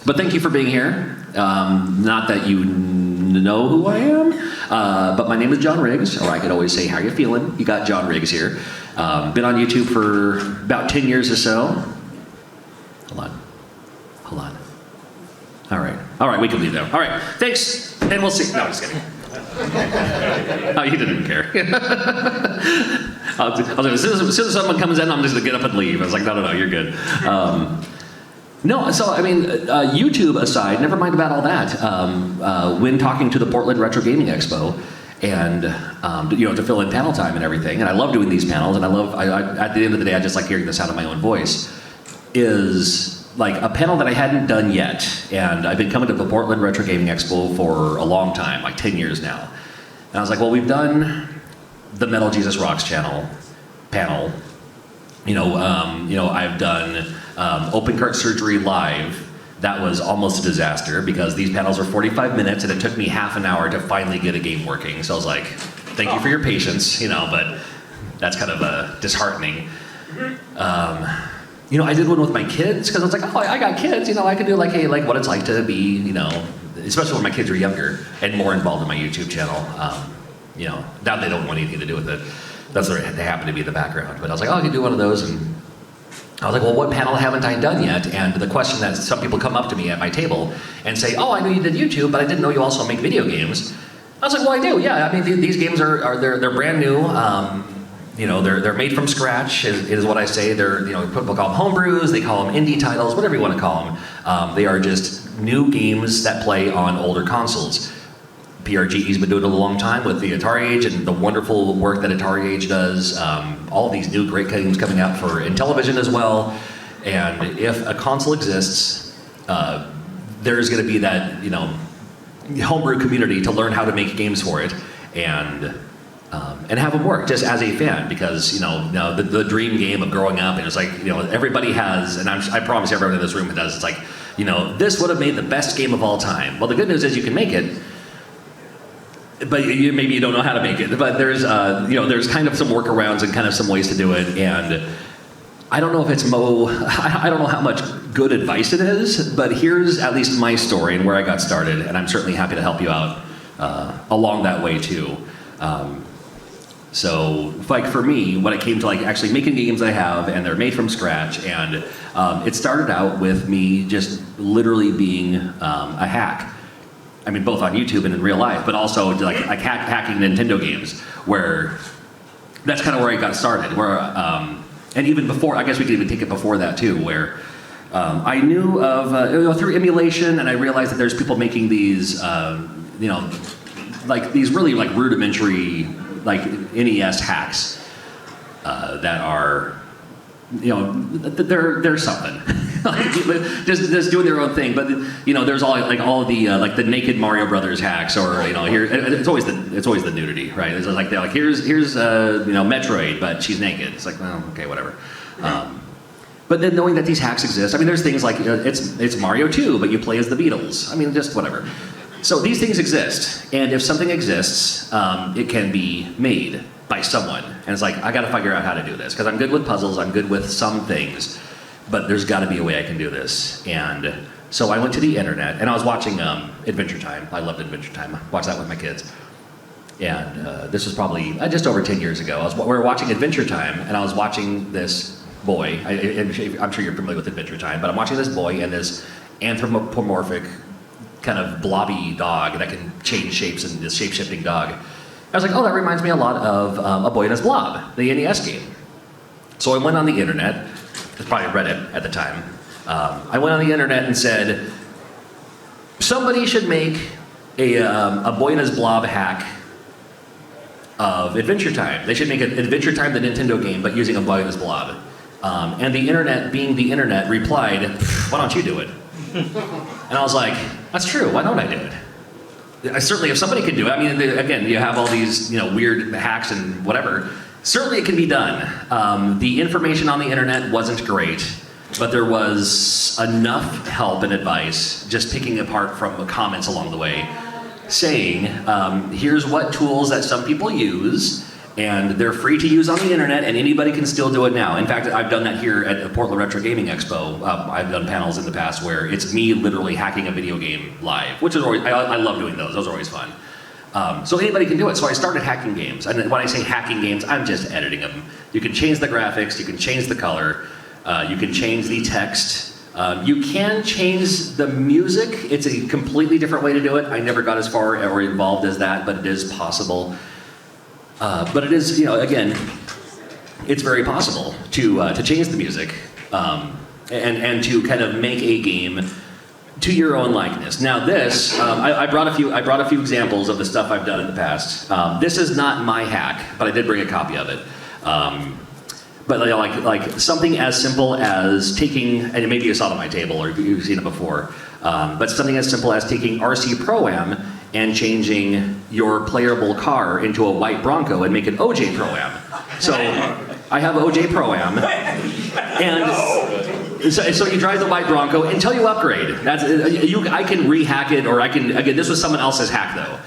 But thank you for being here. Not that you know who I am, but my name is John Rigg'd, or I could always say, how you feeling? You got John Rigg'd here. Been on YouTube for about 10 years or so. Hold on. All right, we can leave there. All right, thanks, and we'll see. No, I'm just kidding. Oh, you didn't care. As soon as someone comes in, I'm just gonna get up and leave. I was like, no, you're good. No, so I mean, YouTube aside, never mind about all that. When talking to the Portland Retro Gaming Expo, and to fill in panel time and everything, and I love doing these panels, and at the end of the day, I just like hearing the sound of my own voice. Is like a panel that I hadn't done yet, and I've been coming to the Portland Retro Gaming Expo for a long time, like 10 years now. And I was like, well, we've done the Metal Jesus Rocks panel. I've done Open Cart Surgery Live. That was almost a disaster because these panels are 45 minutes and it took me half an hour to finally get a game working. So I was like, thank you for your patience, but that's kind of disheartening. I did one with my kids because I was like, oh, I got kids, I could do like what it's like to be, especially when my kids are younger and more involved in my YouTube channel. Now they don't want anything to do with it. That's where they happen to be in the background. But I was like, oh, I could do one of those. And I was like, well, what panel haven't I done yet? And the question that some people come up to me at my table and say, oh, I knew you did YouTube, but I didn't know you also make video games. I was like, well, I do, yeah. I mean, these games they're brand new. They're made from scratch, is what I say. They're, people call them homebrews, they call them indie titles, whatever you want to call them. They are just new games that play on older consoles. PRGE's been doing it a long time with the AtariAge and the wonderful work that AtariAge does. All these new great games coming out for Intellivision as well. And if a console exists, there's going to be that, homebrew community to learn how to make games for it and have them work just as a fan, because the dream game of growing up, and it's like everybody has, and I promise everyone in this room does. It's like this would have made the best game of all time. Well, the good news is you can make it, but maybe you don't know how to make it. But there's there's kind of some workarounds and kind of some ways to do it, and I don't know if it's I don't know how much good advice it is, but here's at least my story and where I got started, and I'm certainly happy to help you out along that way too. So, for me, when it came to actually making games I have, and they're made from scratch, and it started out with me just literally being a hack. I mean, both on YouTube and in real life, but also hacking Nintendo games, where that's kind of where I got started. Where, and even before, I guess we could even take it before that too, where I knew of through emulation, and I realized that there's people making these, these really rudimentary NES hacks that are, they're something. just doing their own thing. But there's all the naked Mario Brothers hacks, or here it's always the nudity, right? It's like they're like here's Metroid, but she's naked. It's like, well, okay, whatever. But then knowing that these hacks exist, I mean, there's things like it's Mario 2, but you play as the Beatles. I mean, just whatever. So these things exist, and if something exists, it can be made by someone. And it's like, I got to figure out how to do this, because I'm good with puzzles, I'm good with some things, but there's got to be a way I can do this. And so I went to the internet, and I was watching Adventure Time. I loved Adventure Time. I watched that with my kids. And this was probably just over 10 years ago. We were watching Adventure Time, and I was watching this boy. I'm sure you're familiar with Adventure Time, but I'm watching this boy and this anthropomorphic kind of blobby dog that can change shapes, and this shape-shifting dog. I was like, oh, that reminds me a lot of A Boy and His Blob, the NES game. So I went on the internet, it's probably Reddit at the time. I went on the internet and said, somebody should make a Boy and His Blob hack of Adventure Time. They should make an Adventure Time, the Nintendo game, but using A Boy and His Blob. And the internet, being the internet, replied, why don't you do it? And I was like, that's true, why don't I do it? Certainly, if somebody can do it, I mean, again, you have all these weird hacks and whatever. Certainly it can be done. The information on the internet wasn't great, but there was enough help and advice, just picking apart from comments along the way, saying, here's what tools that some people use, And they're free to use on the internet, and anybody can still do it now. In fact, I've done that here at the Portland Retro Gaming Expo. I've done panels in the past where it's me literally hacking a video game live, which is always, I love doing those. Those are always fun. So anybody can do it. So I started hacking games. And when I say hacking games, I'm just editing them. You can change the graphics, you can change the color, you can change the text. You can change the music. It's a completely different way to do it. I never got as far or involved as that, but it is possible. But it is, again, it's very possible to change the music and to kind of make a game to your own likeness. Now this, I brought a few examples of the stuff I've done in the past. This is not my hack, but I did bring a copy of it. But like something as simple as taking, and maybe you saw it on my table or you've seen it before, but something as simple as taking RC Pro-Am and changing your playable car into a white Bronco and make an OJ Pro-Am. So I have OJ Pro-Am, and so you drive the white Bronco until you upgrade. I can rehack it, or again, this was someone else's hack though.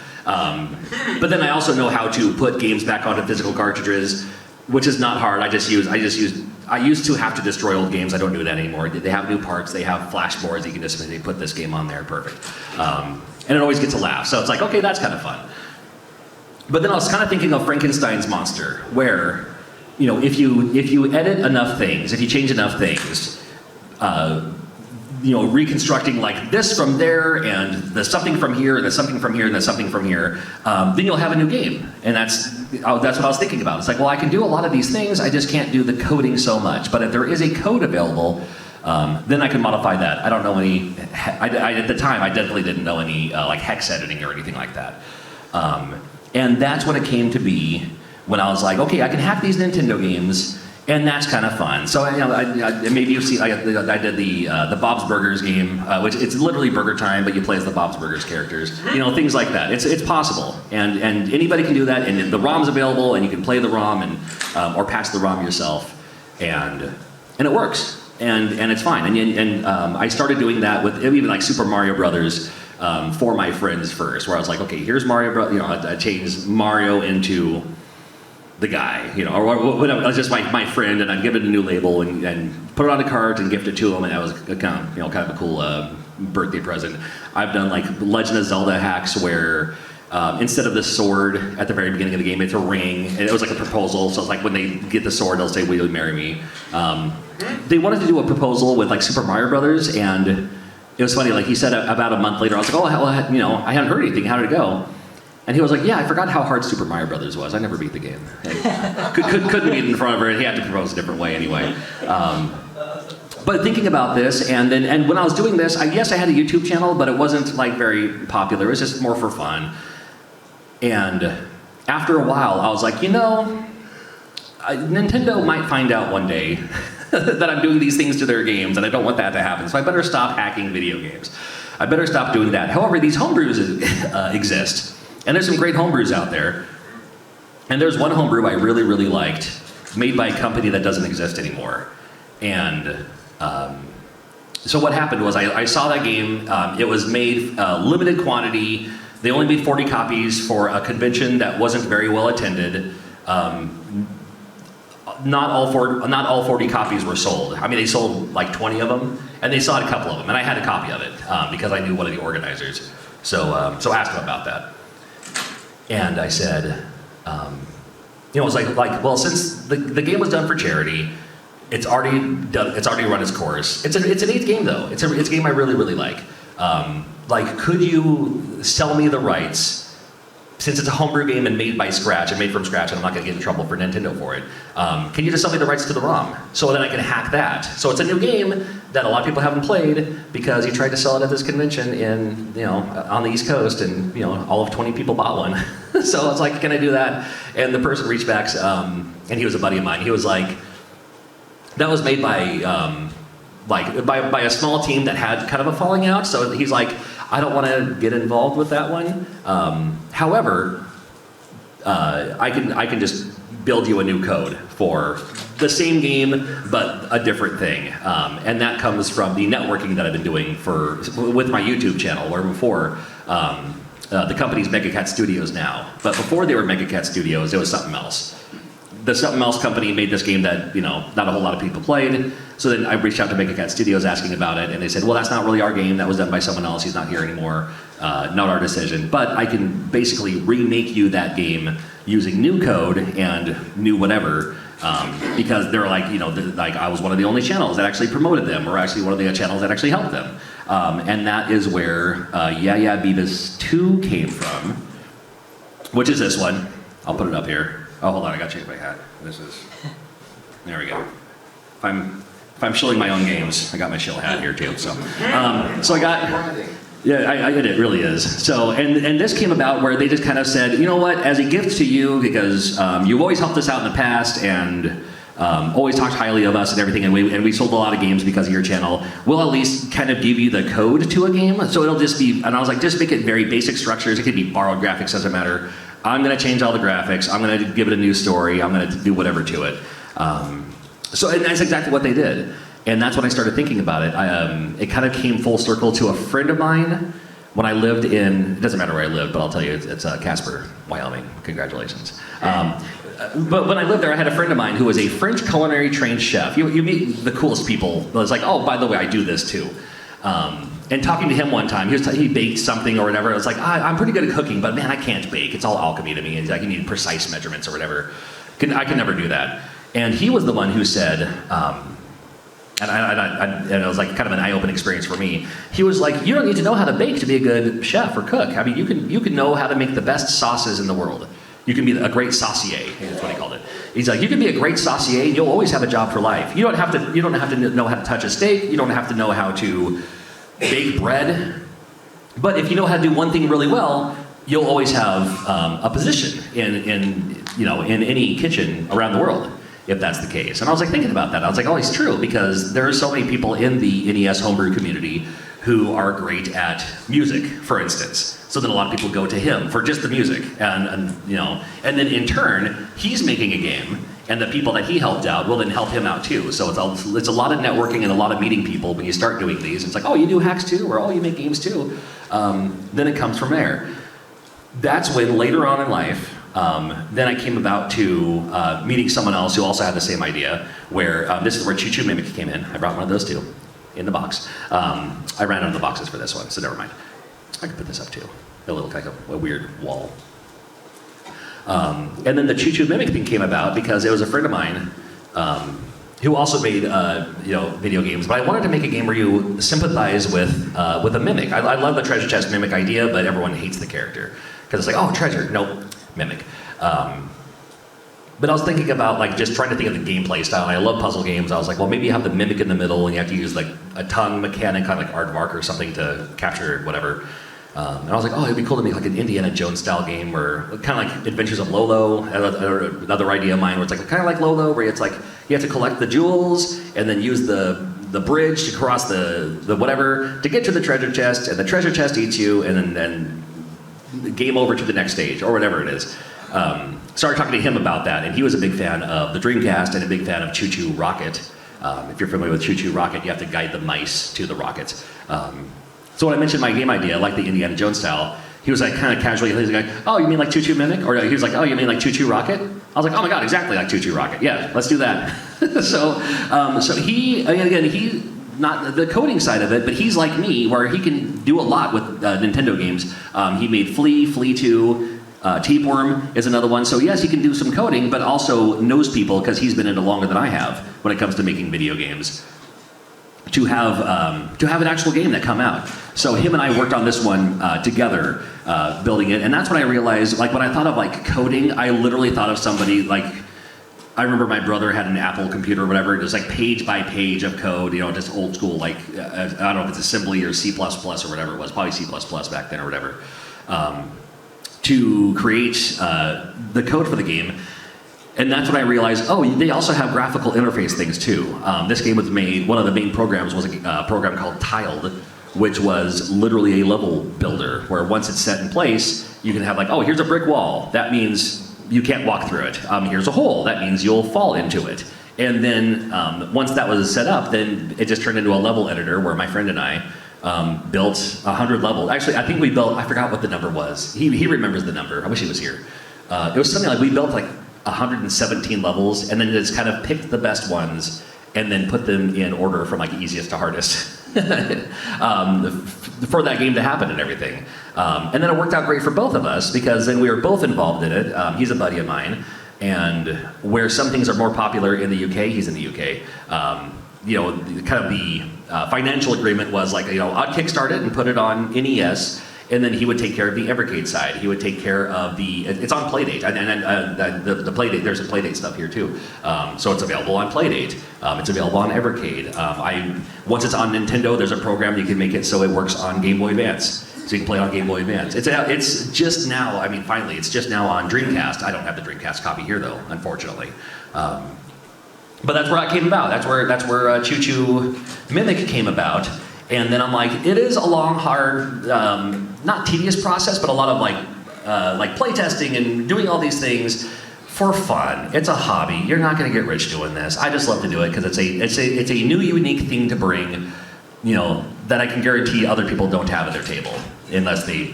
But then I also know how to put games back onto physical cartridges, which is not hard. I used to have to destroy old games. I don't do that anymore. They have new parts. They have flash boards. You can just put this game on there. Perfect. And it always gets a laugh. So it's like, okay, that's kind of fun. But then I was kind of thinking of Frankenstein's monster, where, if you edit enough things, if you change enough things, reconstructing like this from there, and there's something from here, and there's something from here, and there's something from here, then you'll have a new game. And that's what I was thinking about. It's like, well, I can do a lot of these things, I just can't do the coding so much. But if there is a code available, then I can modify that. I don't know any, at the time, I definitely didn't know any like hex editing or anything like that. And that's when it came to be, when I was like, okay, I can hack these Nintendo games, and that's kind of fun. So maybe you've seen, I did the Bob's Burgers game, which it's literally Burger Time, but you play as the Bob's Burgers characters. Things like that. It's possible, and anybody can do that. And the ROM's available, and you can play the ROM and or patch the ROM yourself, and it works, and it's fine. And I started doing that with even like Super Mario Brothers for my friends first, where I was like, okay, here's Mario Brothers. I changed Mario into the guy, or whatever, just my friend, and I'd give it a new label and put it on a cart and gift it to him, and that was kind of a cool birthday present. I've done like Legend of Zelda hacks where instead of the sword at the very beginning of the game, it's a ring, and it was like a proposal. So it's like when they get the sword, they'll say, "Will you marry me?" They wanted to do a proposal with like Super Mario Brothers, and it was funny. Like he said about a month later, I was like, "Oh, hell, I hadn't heard anything. How did it go?" And he was like, "Yeah, I forgot how hard Super Mario Brothers was. I never beat the game." Couldn't beat it in front of her, and he had to propose a different way anyway. But thinking about this, and when I was doing this, I had a YouTube channel, but it wasn't like very popular. It was just more for fun. And after a while, I was like, Nintendo might find out one day that I'm doing these things to their games, and I don't want that to happen. So I better stop hacking video games. I better stop doing that. However, these homebrews exist. And there's some great homebrews out there. And there's one homebrew I really, really liked, made by a company that doesn't exist anymore. And so what happened was I saw that game. It was made limited quantity. They only made 40 copies for a convention that wasn't very well attended. Not all 40 copies were sold. I mean, they sold like 20 of them, and they saw a couple of them. And I had a copy of it because I knew one of the organizers. So I asked him about that. And I said, it was like, well, since the game was done for charity, it's already run its course. It's a neat game though. It's a game I really, really like. Could you sell me the rights, since it's a homebrew game and made from scratch, and I'm not gonna get in trouble for Nintendo for it. Can you just sell me the rights to the ROM? So then I can hack that. So it's a new game that a lot of people haven't played because he tried to sell it at this convention on the East Coast, and all of 20 people bought one. So I was like, can I do that? And the person reached back, and he was a buddy of mine. He was like, that was made by a small team that had kind of a falling out. So he's like, I don't want to get involved with that one. However, I can just build you a new code for the same game, but a different thing. And that comes from the networking that I've been doing with my YouTube channel, where before, the company's Megacat Studios now. But before they were Megacat Studios, it was something else. the something else company made this game that, not a whole lot of people played. So then I reached out to Mega Cat Studios asking about it, and they said, well, that's not really our game. That was done by someone else. He's not here anymore. Not our decision. But I can basically remake you that game using new code and new whatever, because they're like, like I was one of the only channels that actually promoted them, or actually one of the channels that actually helped them. And that is where Yeah Yeah Beavis 2 came from, which is this one. I'll put it up here. Oh, hold on, I gotta change my hat. There we go. If I'm shilling my own games, I got my shill hat here too. So I got, yeah, it really is. So, and this came about where they just kind of said, you know what, as a gift to you, because you've always helped us out in the past and always talked highly of us and everything, and we sold a lot of games because of your channel, we'll at least kind of give you the code to a game. So it'll just be, and I was like, just make it very basic structures. It could be borrowed graphics, doesn't matter. I'm going to change all the graphics. I'm going to give it a new story. I'm going to do whatever to it. So and that's exactly what they did. And that's when I started thinking about it. It kind of came full circle to a friend of mine when I lived in, it doesn't matter where I lived, but I'll tell you, it's Casper, Wyoming. Congratulations. But when I lived there, I had a friend of mine who was a French culinary trained chef. You meet the coolest people. It was like, oh, by the way, I do this too. And talking to him one time, he baked something or whatever. I was like, I'm pretty good at cooking, but man, I can't bake. It's all alchemy to me. And like, you need precise measurements or whatever. I can never do that. And he was the one who said, and it was like kind of an eye-opening experience for me. He was like, you don't need to know how to bake to be a good chef or cook. I mean, you can know how to make the best sauces in the world. You can be a great saucier. That's what he called it. He's like, you can be a great saucier, and you'll always have a job for life. You don't have to know how to touch a steak. You don't have to know how to bake bread. But if you know how to do one thing really well, you'll always have a position in any kitchen around the world, if that's the case. And I was like thinking about that. I was like, oh, it's true, because there are so many people in the NES homebrew community who are great at music, for instance. So then a lot of people go to him for just the music, and then in turn, he's making a game, and the people that he helped out will then help him out too. So it's a lot of networking and a lot of meeting people when you start doing these. It's like, oh, you do hacks too, or oh, you make games too. Then it comes from there. That's when later on in life, then I came about to meeting someone else who also had the same idea, where this is where Choo Choo Mimic came in. I brought one of those too, in the box. I ran out of the boxes for this one, so never mind. I could put this up too. It'll look like a weird wall. And then the Choo Choo Mimic thing came about because it was a friend of mine who also made video games, but I wanted to make a game where you sympathize with a mimic. I love the treasure chest mimic idea, but everyone hates the character because it's like, oh, treasure, nope, mimic. But I was thinking about like just trying to think of the gameplay style. And I love puzzle games. I was like, well, maybe you have the mimic in the middle, and you have to use like a tongue mechanic, kind of like aardvark or something to capture whatever. And I was like, oh, it'd be cool to make like an Indiana Jones style game, or kind of like Adventures of Lolo. Another idea of mine, where it's like kind of like Lolo, where it's like you have to collect the jewels and then use the bridge to cross the whatever to get to the treasure chest, and the treasure chest eats you, and then game over to the next stage or whatever it is. Started talking to him about that, and he was a big fan of the Dreamcast and a big fan of Choo Choo Rocket. If you're familiar with Choo Choo Rocket, you have to guide the mice to the rockets. So when I mentioned my game idea, like the Indiana Jones style, he was like kind of casually, he was like, oh, you mean like Choo Choo Mimic? Or he was like, oh, you mean like Choo Choo Rocket? I was like, oh my god, exactly like Choo Choo Rocket. Yeah, let's do that. So he, again, he, not the coding side of it, but he's like me, where he can do a lot with Nintendo games. He made Flea 2, Tapeworm is another one. So yes, he can do some coding, but also knows people because he's been in it longer than I have when it comes to making video games. To have an actual game that come out. So him and I worked on this one together, building it, and that's when I realized, like when I thought of like coding, I literally thought of somebody like, I remember my brother had an Apple computer or whatever, it was like page by page of code, just old school, like, I don't know if it's assembly or C++ or whatever it was, probably C++ back then or whatever, to create the code for the game. And that's when I realized, oh, they also have graphical interface things too. This game was made, one of the main programs was a program called Tiled, which was literally a level builder, where once it's set in place, you can have like, oh, here's a brick wall. That means you can't walk through it. Here's a hole. That means you'll fall into it. And then once that was set up, then it just turned into a level editor where my friend and I built 100 levels. Actually, I think we built, I forgot what the number was. He remembers the number. I wish he was here. It was something like we built like 117 levels, and then just kind of picked the best ones and then put them in order from like easiest to hardest for that game to happen and everything. And then it worked out great for both of us because then we were both involved in it. He's a buddy of mine, and where some things are more popular in the UK, he's in the UK. Kind of the financial agreement was like, I'd kickstart it and put it on NES, and then he would take care of the Evercade side. He would take care of it's on Playdate, and the Playdate, there's a Playdate stuff here too. So it's available on Playdate. It's available on Evercade. Once it's on Nintendo, there's a program you can make it so it works on Game Boy Advance. So you can play it on Game Boy Advance. It's just now, finally, it's just now on Dreamcast. I don't have the Dreamcast copy here though, unfortunately. But that's where it came about. That's where Choo Choo Mimic came about. And then I'm like, it is a long, hard, not tedious process, but a lot of like playtesting and doing all these things for fun. It's a hobby. You're not going to get rich doing this. I just love to do it because it's a new, unique thing to bring, that I can guarantee other people don't have at their table, unless they,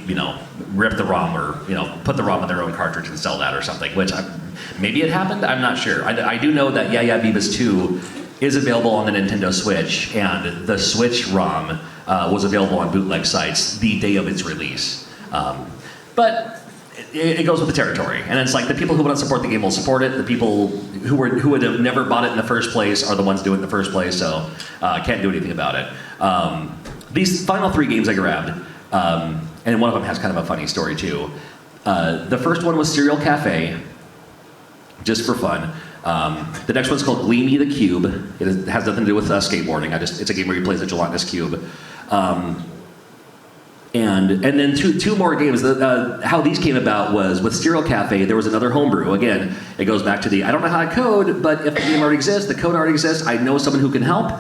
rip the ROM or put the ROM in their own cartridge and sell that or something. Which maybe it happened. I'm not sure. I do know that Yeah Beavis 2 is available on the Nintendo Switch, and the Switch ROM was available on bootleg sites the day of its release. But it goes with the territory, and it's like the people who want to support the game will support it. The people who would have never bought it in the first place are the ones doing it in the first place, so can't do anything about it. These final 3 games I grabbed, and one of them has kind of a funny story too. The first one was Serial Cafe, just for fun. The next one's called Gleamy the Cube. It has nothing to do with skateboarding. It's a game where you play as a gelatinous cube. And then two more games. How these came about was with Serial Cafe, there was another homebrew. Again, it goes back to I don't know how to code, but if the game already exists, the code already exists, I know someone who can help.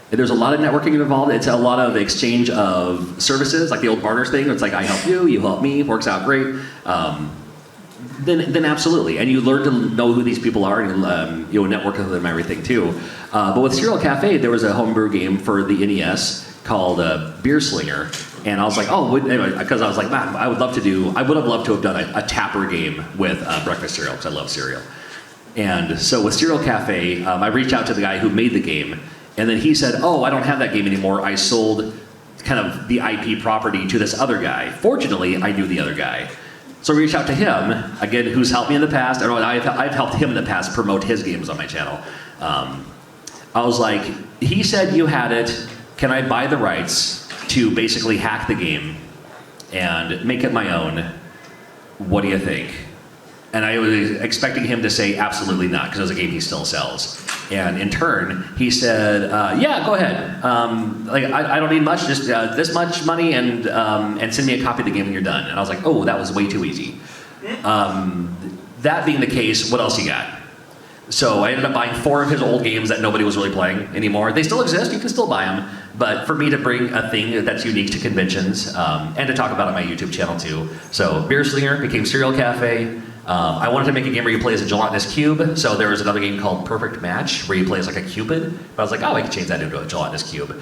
There's a lot of networking involved. It's a lot of exchange of services, like the old barters thing. It's like, I help you, you help me, works out great. Then absolutely, and you learn to know who these people are, and network with them and everything too. But with Serial Cafe, there was a homebrew game for the NES called Beer Slinger, and I was like, anyway, because I was like, man, I would have loved to have done a tapper game with breakfast cereal, because I love cereal. And so with Serial Cafe, I reached out to the guy who made the game, and then he said, I don't have that game anymore. I sold kind of the IP property to this other guy. Fortunately, I knew the other guy. So I reached out to him, again, who's helped me in the past, and I've helped him in the past promote his games on my channel. I was like, he said you had it, can I buy the rights to basically hack the game and make it my own? What do you think? And I was expecting him to say absolutely not, because it was a game he still sells. And in turn, he said, yeah, go ahead. I don't need much, just this much money, and send me a copy of the game when you're done. And I was like, that was way too easy. That being the case, what else you got? So I ended up buying 4 of his old games that nobody was really playing anymore. They still exist, you can still buy them. But for me to bring a thing that's unique to conventions, and to talk about it on my YouTube channel too. So Beer Slinger became Serial Cafe. I wanted to make a game where you play as a gelatinous cube, so there was another game called Perfect Match, where you play as like a cupid. But I was like, I can change that into a gelatinous cube.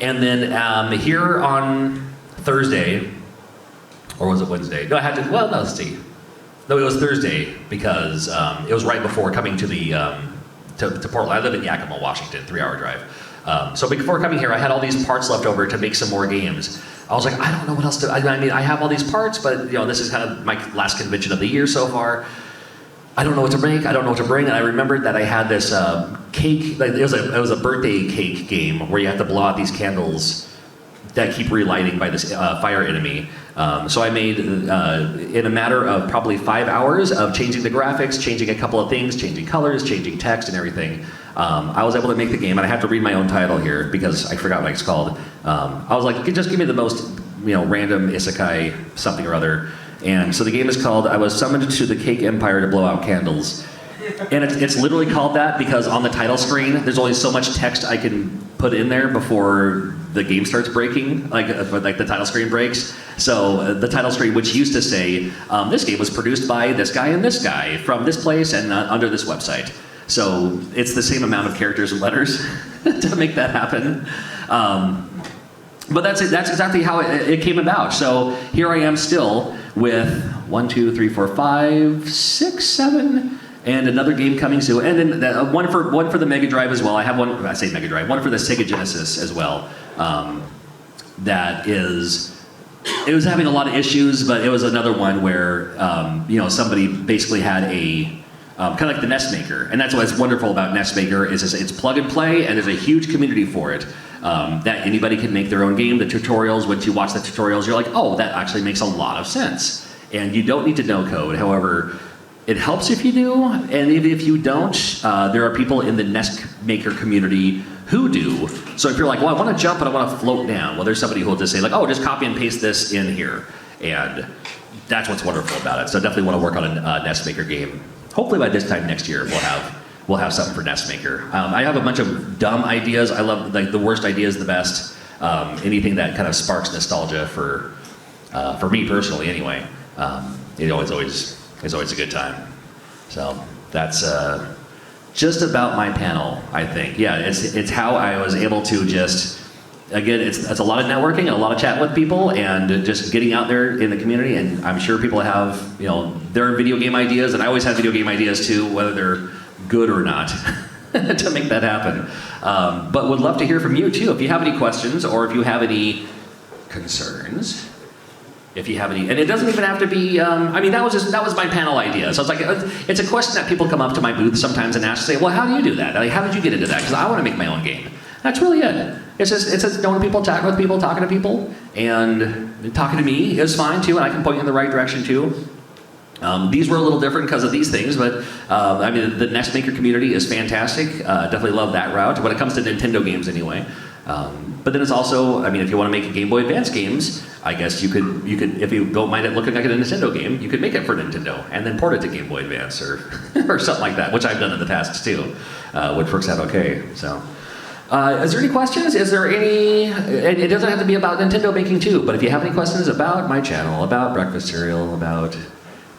And then here on Thursday, or was it Wednesday? No, let's see. No, it was Thursday, because it was right before coming to to Portland. I live in Yakima, Washington, 3-hour drive. So before coming here, I had all these parts left over to make some more games. I was like, I don't know what else to. I have all these parts, but this is kind of my last convention of the year so far. I don't know what to make. I don't know what to bring. And I remembered that I had this cake. It was a birthday cake game where you have to blow out these candles that keep relighting by this fire enemy. So I made, in a matter of probably 5 hours of changing the graphics, changing a couple of things, changing colors, changing text and everything, I was able to make the game. And I have to read my own title here because I forgot what it's called. I was like, just give me the most random isekai something or other. And so the game is called I Was Summoned to the Cake Empire to Blow Out Candles. And it's literally called that because on the title screen, there's only so much text I can put in there before the game starts breaking, like the title screen breaks. So the title screen, which used to say, this game was produced by this guy and this guy from this place and under this website. So it's the same amount of characters and letters to make that happen. But that's it. That's exactly how it came about. So here I am still with 1, 2, 3, 4, 5, 6, 7, and another game coming soon, and then one for the Mega Drive as well. I have one. I say Mega Drive. One for the Sega Genesis as well. That is. It was having a lot of issues, but it was another one where somebody basically had a kind of like the Nest Maker, and that's what's wonderful about Nest Maker is it's plug and play, and there's a huge community for it. That anybody can make their own game. The tutorials, once you watch the tutorials, you're like, oh, that actually makes a lot of sense, and you don't need to know code. However, it helps if you do, and even if you don't, there are people in the Nest Maker community who do. So if you're like, well, I want to jump, but I want to float down, well, there's somebody who will just say like, oh, just copy and paste this in here. And that's what's wonderful about it. So definitely want to work on a Nest Maker game. Hopefully by this time next year, we'll have something for Nest Maker. I have a bunch of dumb ideas. I love, like, the worst idea is the best. Anything that kind of sparks nostalgia for me personally anyway. It's always a good time. So that's just about my panel, I think. Yeah, it's how I was able to just, again, it's a lot of networking and a lot of chatting with people and just getting out there in the community. And I'm sure people have, their video game ideas, and I always have video game ideas too, whether they're good or not, to make that happen. But would love to hear from you too. If you have any questions or if you have any concerns, if you have any, and it doesn't even have to be, that was my panel idea. So it's like, it's a question that people come up to my booth sometimes and ask, say, well, how do you do that? Like, how did you get into that? Because I want to make my own game. That's really it. It's just knowing people, talking with people, talking to people, and talking to me is fine too, and I can point you in the right direction too. These were a little different because of these things, but the Nest Maker community is fantastic. Definitely love that route when it comes to Nintendo games anyway. But then it's also, if you want to make Game Boy Advance games, I guess you could, if you don't mind it looking like a Nintendo game, you could make it for Nintendo and then port it to Game Boy Advance or or something like that, which I've done in the past too, which works out okay. So, is there any questions? Is there any? It doesn't have to be about Nintendo making too, but if you have any questions about my channel, about breakfast cereal, about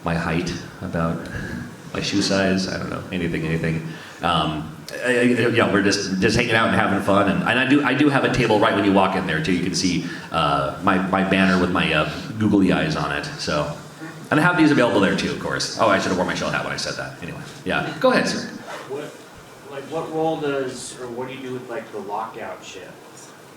my height, about my shoe size, I don't know, anything. We're just hanging out and having fun, and I do have a table right when you walk in there too. You can see my banner with my googly eyes on it. So, and I have these available there too, of course. Oh, I should have worn my shell hat when I said that. Anyway, yeah, go ahead, sir. What role does, or what do you do with like the lockout chip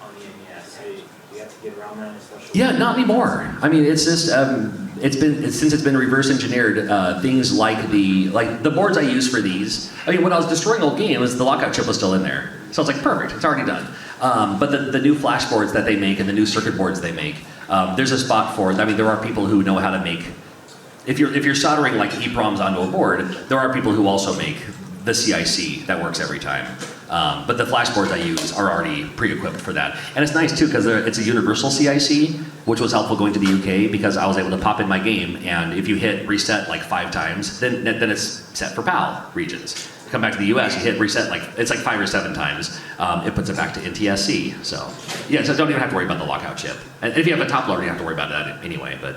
on the NES? Do you have to get around that in a special way? Yeah, not anymore. It's just since it's been reverse engineered, things like the boards I use for these. When I was destroying old games, the lockout chip was still in there, so it's like perfect. It's already done. But the new flash boards that they make and the new circuit boards they make, there's a spot for. There are people who know how to make. If you're soldering like EPROMs onto a board, there are people who also make the CIC that works every time. But the flash boards I use are already pre-equipped for that. And it's nice too because it's a universal CIC, which was helpful going to the UK because I was able to pop in my game, and if you hit reset like 5 times, then it's set for PAL regions. Come back to the US, you hit reset it's like 5 or 7 times. It puts it back to NTSC. So yeah, so don't even have to worry about the lockout chip. And if you have a top loader, you have to worry about that anyway. But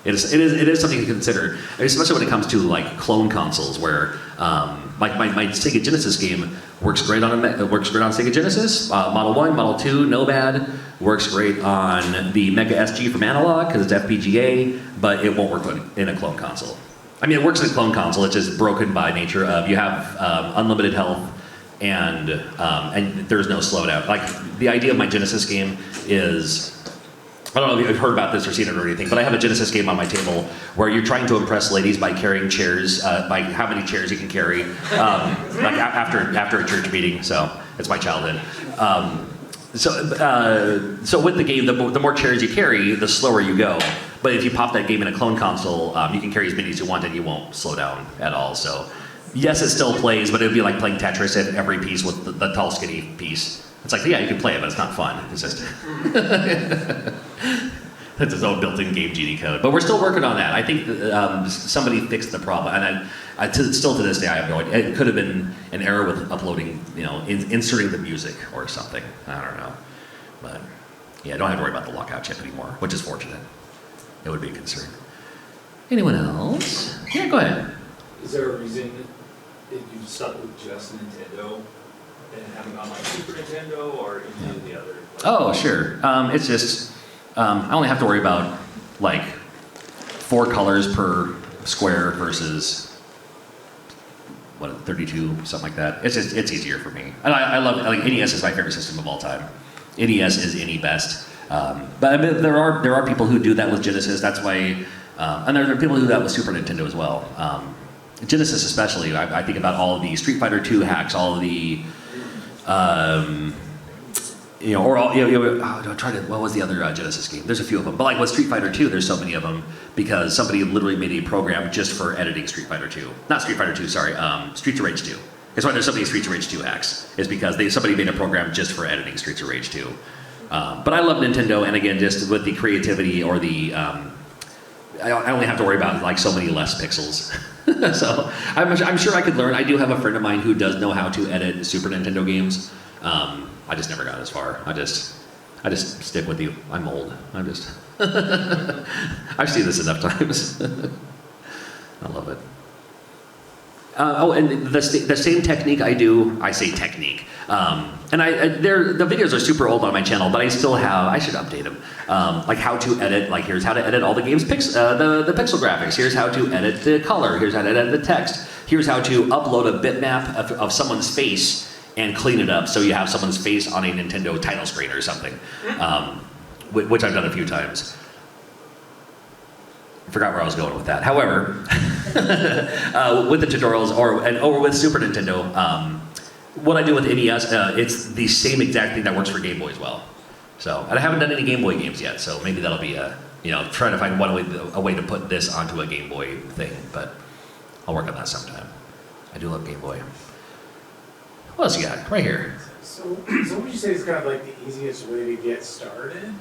it is something to consider, especially when it comes to like clone consoles, where my Sega Genesis game works great on Sega Genesis, Model 1, Model 2, no bad. Works great on the Mega SG from Analog because it's FPGA, but it won't work in a clone console. It works in a clone console. It's just broken by nature of you have unlimited health and there's no slowdown. Like the idea of my Genesis game is, I don't know if you've heard about this or seen it or anything, but I have a Genesis game on my table where you're trying to impress ladies by carrying chairs, by how many chairs you can carry, like after a church meeting. So it's my childhood. So with the game, the more chairs you carry, the slower you go. But if you pop that game in a clone console, you can carry as many as you want and you won't slow down at all. So yes, it still plays, but it would be like playing Tetris at every piece with the tall, skinny piece. It's like, yeah, you can play it, but it's not fun. It's just it's its own built-in game genie code. But we're still working on that. I think somebody fixed the problem, and still to this day, I have no idea. It could have been an error with uploading, inserting the music or something. I don't know, but yeah, I don't have to worry about the lockout chip anymore, which is fortunate. It would be a concern. Anyone else? Yeah, go ahead. Is there a reason if you stuck with just Nintendo and haven't gone like Super Nintendo or any of the other? Oh, sure. It's just I only have to worry about like 4 colors per square versus what 32, something like that. It's easier for me, and I love like NES is my favorite system of all time. NES is any best, but I mean there are people who do that with Genesis. That's why, and there are people who do that with Super Nintendo as well. Genesis especially, I think about all of the Street Fighter 2 hacks, all of the, what was the other Genesis game? There's a few of them, but like with Street Fighter 2, there's so many of them because somebody literally made a program just for editing Street Fighter 2. Not Street Fighter 2, sorry, Streets of Rage 2. That's why there's so many Streets of Rage 2 hacks, is because somebody made a program just for editing Streets of Rage 2. But I love Nintendo, and again, just with the creativity or the, I only have to worry about like so many less pixels. So I'm sure I could learn. I do have a friend of mine who does know how to edit Super Nintendo games. I just never got as far. I just stick with you. I'm old. I've seen this enough times. I love it. And the same technique I say technique. And the videos are super old on my channel, but I still have, I should update them. Like how to edit, like here's how to edit all the game's the pixel graphics. Here's how to edit the color. Here's how to edit the text. Here's how to upload a bitmap of someone's face and clean it up so you have someone's face on a Nintendo title screen or something, which I've done a few times. I forgot where I was going with that. However, with the tutorials or with Super Nintendo, what I do with NES, it's the same exact thing that works for Game Boy as well. So, and I haven't done any Game Boy games yet, so maybe that'll be trying to find a way to put this onto a Game Boy thing, but I'll work on that sometime. I do love Game Boy. What else you got? Right here. So what would you say is kind of like the easiest way to get started?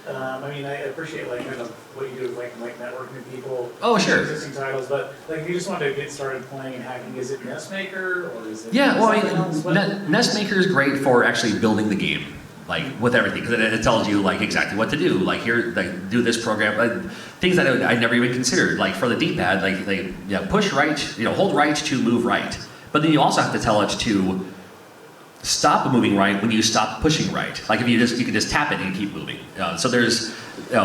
I mean, I appreciate like kind of what you do with like networking with people. Oh, sure. Existing titles, but like if you just want to get started playing and hacking, is it Nestmaker or is it? Yeah, well, I something else? mean, Nestmaker is great for actually building the game, like with everything, because it tells you like exactly what to do. Like here, like do this program, like, things that I never even considered. Like for the D-pad, like push right, hold right to move right, but then you also have to tell it to stop moving right when you stop pushing right. Like if you can just tap it and keep moving. So there's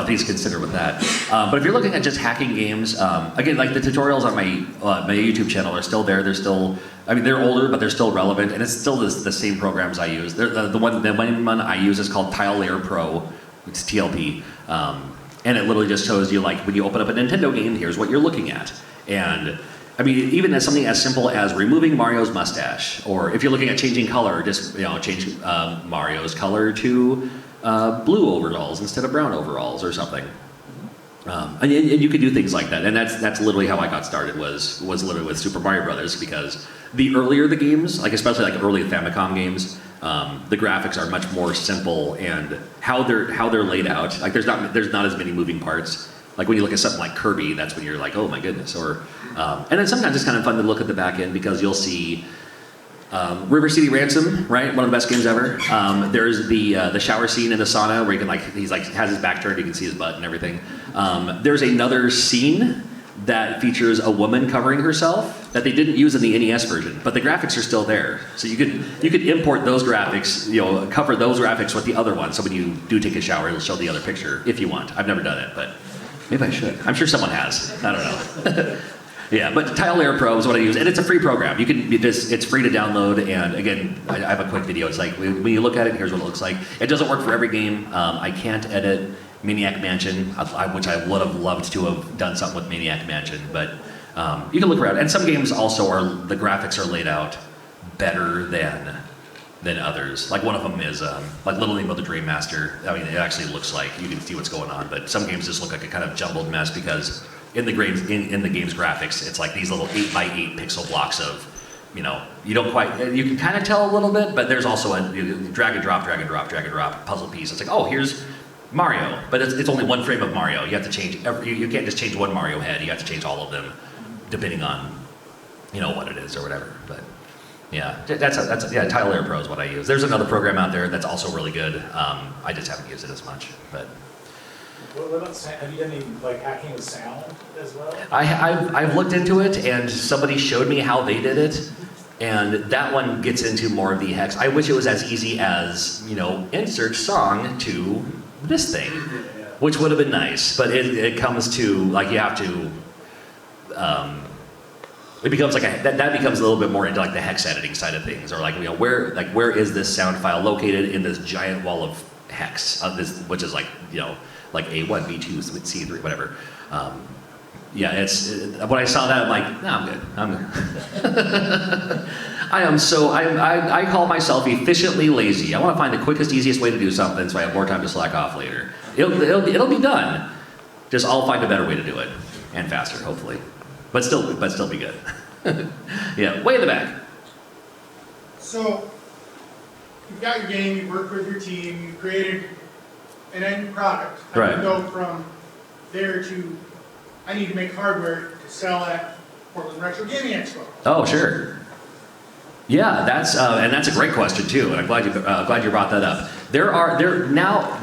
things to consider with that. But if you're looking at just hacking games, again, like the tutorials on my YouTube channel are still there. They're still, I mean, they're older, but they're still relevant, and it's still the same programs I use. The one I use is called Tile Layer Pro. It's TLP, and it literally just shows you like when you open up a Nintendo game, here's what you're looking at, and I mean, even as something as simple as removing Mario's mustache, or if you're looking at changing color, just change Mario's color to blue overalls instead of brown overalls or something. And you can do things like that, and that's literally how I got started. Was literally with Super Mario Brothers, because the earlier the games, like especially like early Famicom games, the graphics are much more simple, and how they're laid out. Like there's not as many moving parts. Like when you look at something like Kirby, that's when you're like, oh my goodness. Or, and then sometimes it's kind of fun to look at the back end because you'll see River City Ransom, right? One of the best games ever. There's the shower scene in the sauna where you can he's has his back turned, you can see his butt and everything. There's another scene that features a woman covering herself that they didn't use in the NES version, but the graphics are still there. So you could import those graphics, cover those graphics with the other one. So when you do take a shower, it'll show the other picture if you want. I've never done it, but maybe I should. I'm sure someone has. I don't know. Yeah, but Tile Layer Pro is what I use, and it's a free program. It's free to download, and again, I have a quick video. It's like, when you look at it, here's what it looks like. It doesn't work for every game. I can't edit Maniac Mansion, which I would have loved to have done something with Maniac Mansion, but you can look around. And some games also the graphics are laid out better than others. Like one of them is like Little Nemo the Dream Master. I mean, it actually looks like you can see what's going on, but some games just look like a kind of jumbled mess because in the game's graphics, it's like these little 8x8 pixel blocks of, you can kind of tell a little bit, but there's also a drag and drop puzzle piece. It's like, oh, here's Mario, but it's only one frame of Mario. You have to change you can't just change one Mario head. You have to change all of them, depending on, what it is or whatever. But yeah, Tile Layer Pro is what I use. There's another program out there that's also really good. I just haven't used it as much, but. What about sound? Have you done any hacking with sound as well? I've looked into it, and somebody showed me how they did it, and that one gets into more of the hex. I wish it was as easy as insert song to this thing, which would have been nice. But it comes to you have to it becomes like that becomes a little bit more into like the hex editing side of things, or like, you know, where is this sound file located in this giant wall of hex, which is like, you know, like A1, B2, C3, whatever. Yeah, when I saw that, I'm like, no, I'm good. I call myself efficiently lazy. I want to find the quickest, easiest way to do something so I have more time to slack off later. It'll be done. Just I'll find a better way to do it, and faster, hopefully. But still be good. Yeah, way in the back. So, you've got your game, you've worked with your team, you've created an end product. How do Right. you go from there to, I need to make hardware to sell at Portland Retro Gaming Expo? Oh, sure. Yeah, that's a great question too, and I'm glad you brought that up.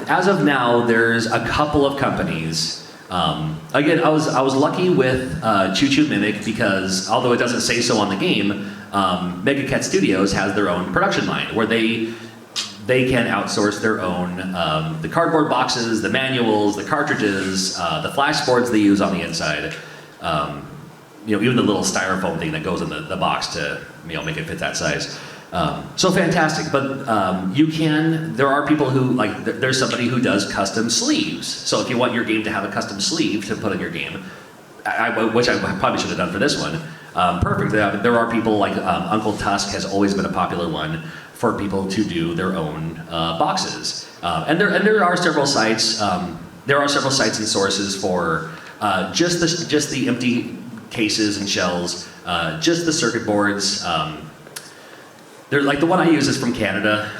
As of now, there's a couple of companies. Again, I was lucky with Choo Choo Mimic because although it doesn't say so on the game, Mega Cat Studios has their own production line where they can outsource their own the cardboard boxes, the manuals, the cartridges, the flash boards they use on the inside. You know, even the little styrofoam thing that goes in the box to, you know, make it fit that size. So fantastic, but there are people who, like, there's somebody who does custom sleeves. So if you want your game to have a custom sleeve to put in your game, which I probably should have done for this one, perfect. There are people like Uncle Tusk has always been a popular one for people to do their own boxes. And there are several sites. There are several sites and sources for just the empty cases and shells, just the circuit boards. They're like the one I use is from Canada.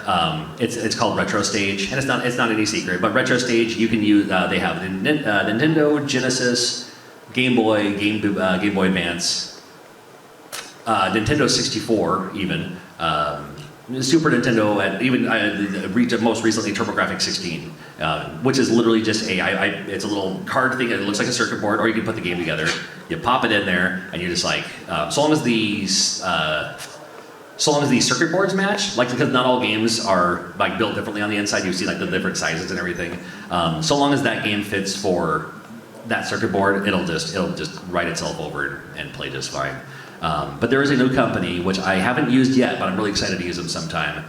It's called Retro Stage, and it's not any secret. But Retro Stage, you can use. They have Nintendo, Genesis, Game Boy, Game Boy Advance, Nintendo 64, even Super Nintendo, and even most recently TurboGrafx 16, which is literally just it's a little card thing. It looks like a circuit board, or you can put the game together. You pop it in there, and you're just like, so long as these circuit boards match, like, because not all games are like built differently on the inside. You see like the different sizes and everything. So long as that game fits for that circuit board, it'll just write itself over and play just fine. But there is a new company which I haven't used yet, but I'm really excited to use them sometime.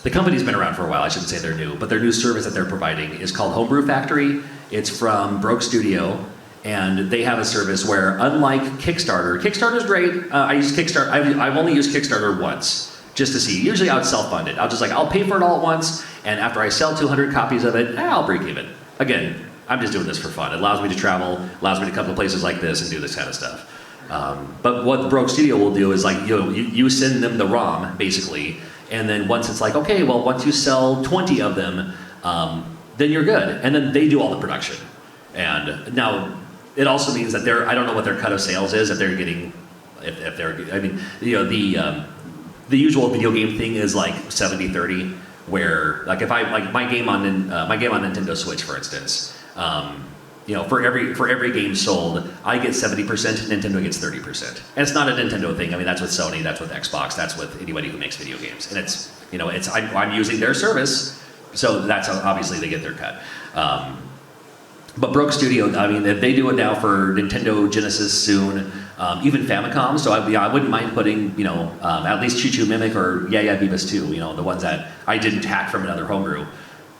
The company's been around for a while. I shouldn't say they're new, but their new service that they're providing is called Homebrew Factory. It's from Broke Studio. And they have a service where, unlike Kickstarter's great. I use Kickstarter. I've only used Kickstarter once, just to see. Usually I would self-fund it. I'll pay for it all at once, and after I sell 200 copies of it, I'll break even. Again, I'm just doing this for fun. It allows me to travel, allows me to come to places like this and do this kind of stuff. But what the Broke Studio will do is, like, you send them the ROM, basically, and then once it's like, okay, well, once you sell 20 of them, then you're good. And then they do all the production. And now, it also means that I don't know what their cut of sales is, if they're getting, I mean, you know, the usual video game thing is like 70-30, where, like, if my game on Nintendo Switch, for instance, you know, for every game sold, I get 70%, Nintendo gets 30%. And it's not a Nintendo thing. I mean, that's with Sony, that's with Xbox, that's with anybody who makes video games. And it's, you know, I'm using their service, so that's how, obviously, they get their cut. But Broke Studio, I mean, they do it now for Nintendo, Genesis soon, even Famicom. So I wouldn't mind putting, you know, at least Choo Choo Mimic or Yeah Beavis 2, you know, the ones that I didn't hack from another homebrew,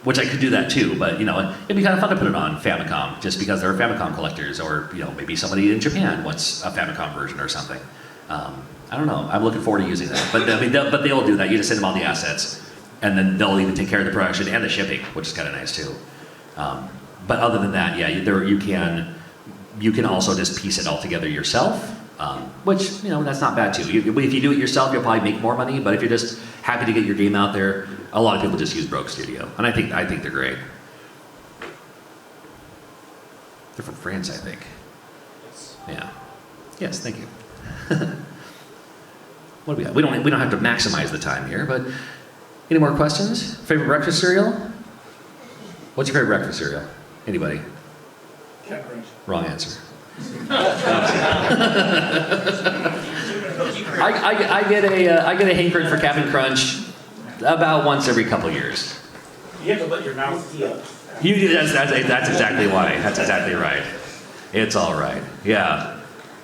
which I could do that too. But, you know, it'd be kind of fun to put it on Famicom just because they're Famicom collectors, or, you know, maybe somebody in Japan wants a Famicom version or something. I don't know. I'm looking forward to using that. But I mean, they'll do that. You just send them all the assets, and then they'll even take care of the production and the shipping, which is kind of nice too. But other than that, yeah, you can also just piece it all together yourself, which, you know, that's not bad too. If you do it yourself, you'll probably make more money. But if you're just happy to get your game out there, a lot of people just use Broke Studio, and I think they're great. They're from France, I think. Yeah. Yes, thank you. What do we got? We don't have to maximize the time here, but any more questions? Favorite breakfast cereal? What's your favorite breakfast cereal? Anybody? Cap'n Crunch. Wrong answer. I get a hankering for Cap'n Crunch about once every couple years. You have to let your mouth heal. That's exactly why. That's exactly right. It's all right. Yeah.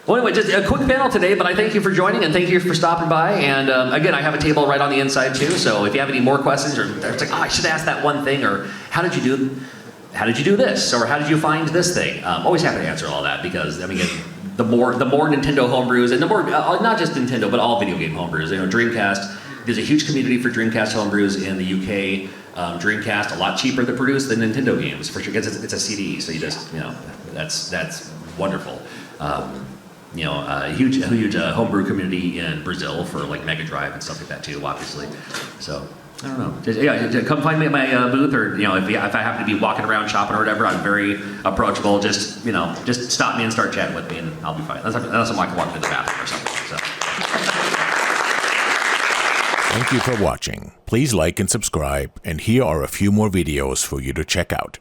Well, anyway, just a quick panel today, but I thank you for joining and thank you for stopping by. And again, I have a table right on the inside too. So if you have any more questions, or it's like, oh, I should ask that one thing, or how did you do this, or how did you find this thing? Always happy to answer all that, because I mean, the more Nintendo homebrews, and the more not just Nintendo, but all video game homebrews. You know, Dreamcast. There's a huge community for Dreamcast homebrews in the UK. Dreamcast a lot cheaper to produce than Nintendo games for sure, because it's a CD. So you just that's wonderful. A huge homebrew community in Brazil for like Mega Drive and stuff like that too, obviously. So I don't know. Just come find me at my booth, or if I happen to be walking around shopping or whatever, I'm very approachable. Just stop me and start chatting with me, and I'll be fine. Unless I'm like walking to the bathroom or something. So. Thank you for watching. Please like and subscribe, and here are a few more videos for you to check out.